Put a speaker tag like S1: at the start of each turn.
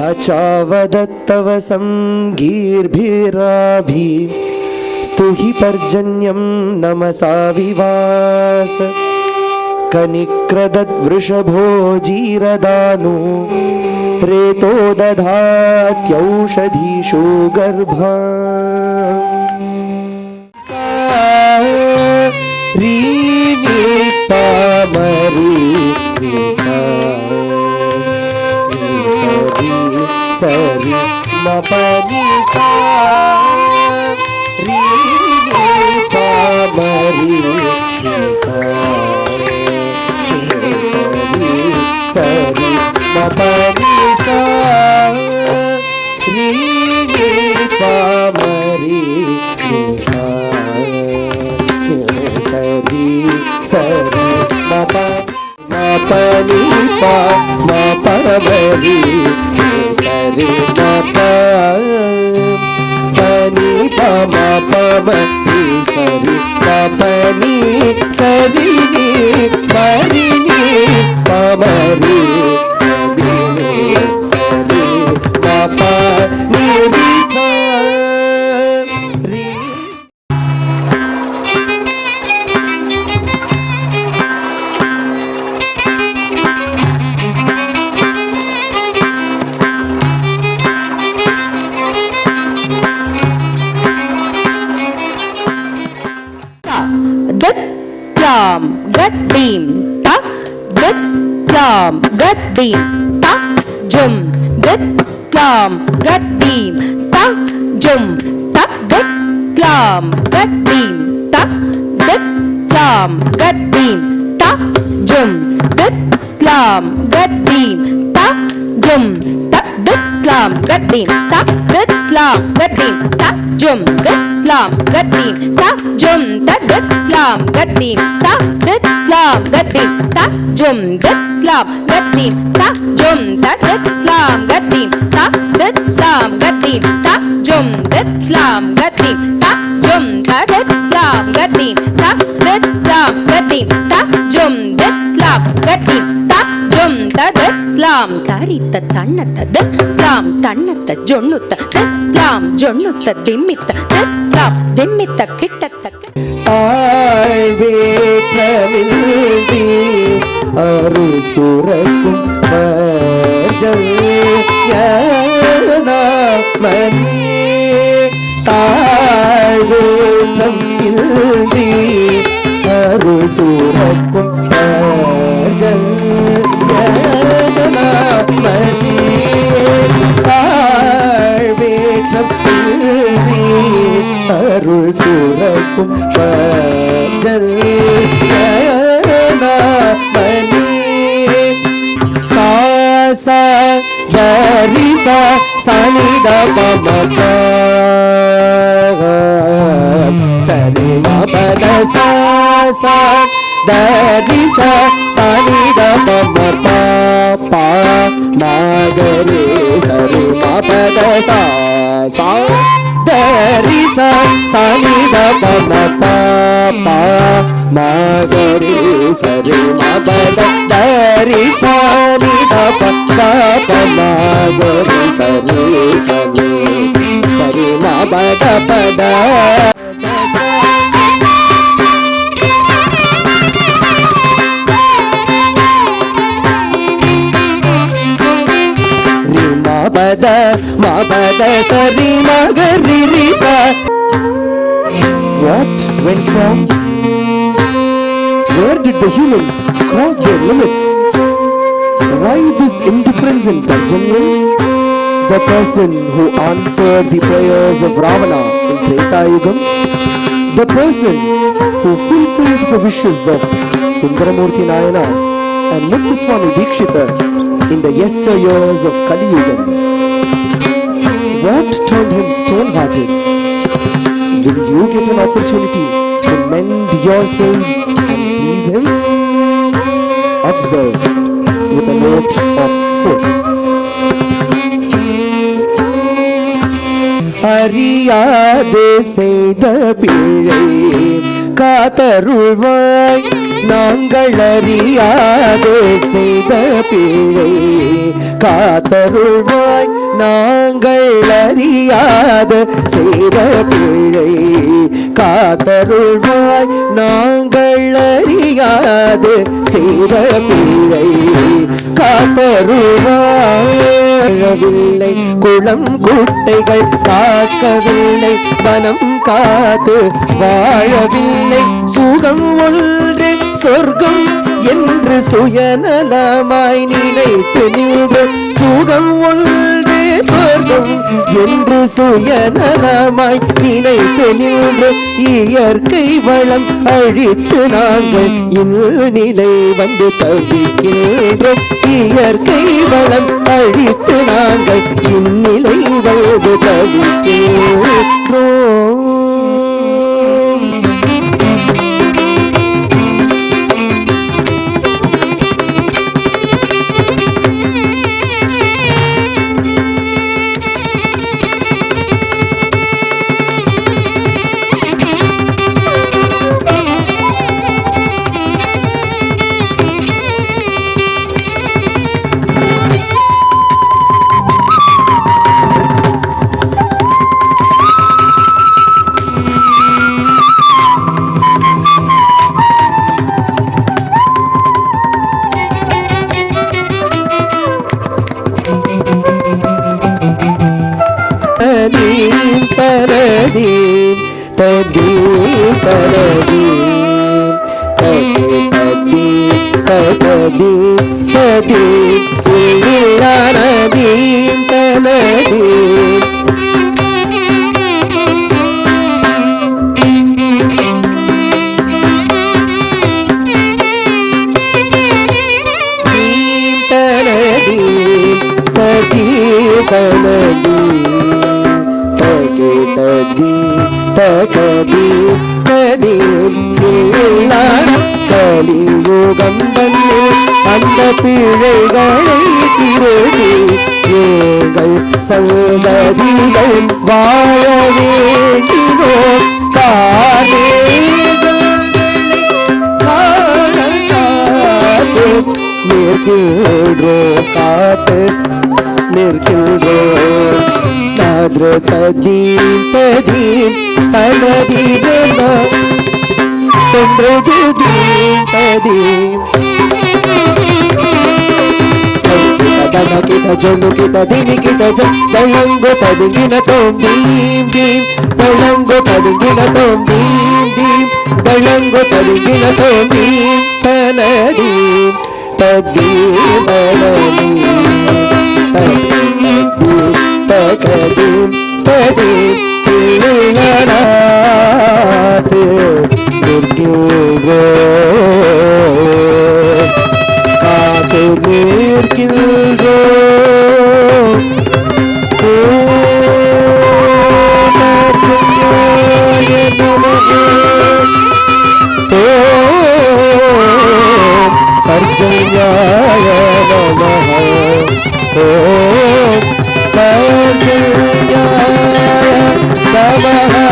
S1: अचावदत्तव संगीर्भिराभि स्तुहि पर्जन्यं नमसा विवास कनिक्रदद्वृषभो जीरदानु रेतो दधात्यौषधीषु गर्भा सरी मपनी सा री पामरी सा सरी मपनी सा री पामरी सा सरी सरी मपनी पा मपमरी सरी मपनी पमा पमरी सरी मपनी सरी मरिनी पमरी सरी सरी मपनी सरी
S2: गद्दीम ता गद्दाम गद्दीम ता जुम गद्दाम गद्दीम ता जुम ता गद्दाम गद्दीम ता गद्दाम गद्दीम ता जुम गद्दाम गद्दीम ता जुम ता गद्दाम गद्दीम ता गद्दाम गद्दीम ता जुम गद्दाम गद्दीम ता जुम ता गद्दाम गद्दीम ता गद्दाम गद्दीम ता जुम गद्दाम गद्दीम ता जुम ता गद्दाम गद्दीम ता गद्दाम गद्दीम ता जुम गद्दाम गद्दीम ता जुम ता गद्दाम गद्दीम ता गद्दाम गद्दीम ता जुम गद्दाम गद्दीम ता जुम ता गद्दाम तारित तन्नत गद्दाम तन्नत जोन्नुत गद्दाम जोन्नुत दिम्मित गद्दाम दिम्मित किट्टत
S1: ஆழ்வேற்றமில்வி அருள் சுரக்கும் பஜல்யனாமணி ஆழ்வேற்றம் இல்வி அருள் சுரக்கும் பஜல்யனாமணி ஆழ்வேற்றம் இல்வி அருள் சுரக்கும் பஜல்யனாமணி சா சா கரி சா சனி த பம ப சரி ம பத சா சா தரி சா சனி த பம ப ப ம கரி சரி ம பத சா சா தரி சா சனி த பம ப ப ம கரி சரி ம பத தரி சனி த ப த ப ம கரி சரி சனி சரி ம பத பத மபத மபத சரி மகரி Risa. What went wrong? Where did the humans cross their limits? Why this indifference in Parjanyam? The person who answered the prayers of Ravana in Treta Yugam, the person who fulfilled the wishes of Sundaramurti Nayana and Muthuswami Dikshita in the yesteryears of Kali Yugam. What turned him stone-hearted? Will you get an opportunity to mend yourselves and please him? Observe with a note of hope. அறியாதே செய்த பிழை காத்தருள்வாய் நாங்கள் அறியாதே செய்த பிழை காத்தருள்வாய் நாங்கள் அறியாத செய்த பிழை. காத்தருள்வாய் நாங்கள் அறியாது செய்த பிழை. காத்தருள்வாழவில்லை குளம் குட்டைகள் காக்கவில்லை வனம் காத்து வாழவில்லை சுகம் ஒன்று சொர்க்கம் என்று சுயநலமாய் நினைத்து நின்று சுகம் ஒன்று சொர்க்கம் என்று சுயநலமாய் நினைத்து நின்று இயற்கை வளம் அழித்து நாங்கள் இந்நிலை வந்து தவிக்கின்றோம். இயற்கை வளம் அழித்து நாங்கள் இந்நிலை வந்து தவிக்கின்றோம். Paradim, paradim, paradim, paradim, paradim, paradim, paradim, paradim. கலியுகம் வந்து அந்த பிழைகளை திருடி எங்கள் சந்ததிகள் வாழ வேண்டினோம். நிற்கின்றோம் காத்து நிற்கின்றோம். ததீம் ததீம் தனதீம் தொன்றதீம் ததீம் kita jonu kita dini kita jam dalango tadingina tom dim dim dalango tadingina tom dim dim dalango tadingina tom dim tanadim tadim tanadim tadim takadim tadim kilanat nirkyugo kaate nirkyugo Parjanyaya namaha Om Parjanyaya namaha